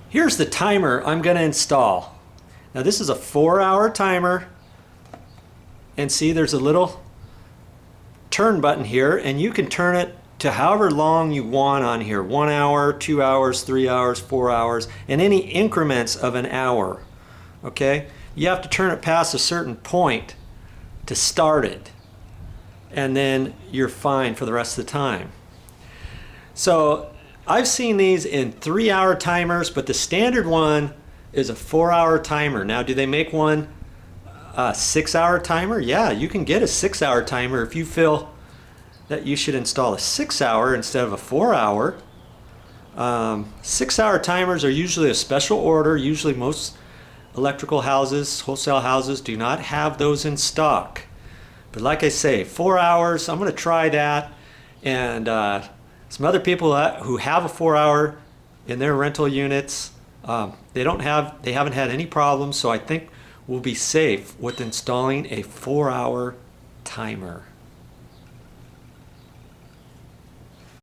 Here's the timer I'm going to install. Now this is a 4-hour timer, and see there's a little turn button here, and you can turn it to however long you want on here. 1 hour, 2 hours, 3 hours, 4 hours, and any increments of an hour. Okay? You have to turn it past a certain point to start it, and then you're fine for the rest of the time. So I've seen these in 3-hour timers, but the standard one is a 4-hour timer. Now, do they make one a 6-hour timer? Yeah, you can get a 6-hour timer if you feel that you should install a 6-hour instead of a 4-hour. 6-hour timers are usually a special order. Usually most electrical houses, wholesale houses, do not have those in stock. But like I say, 4 hours, I'm going to try that. And some other people who have a 4-hour in their rental units, they haven't had any problems, so I think we'll be safe with installing a 4-hour timer.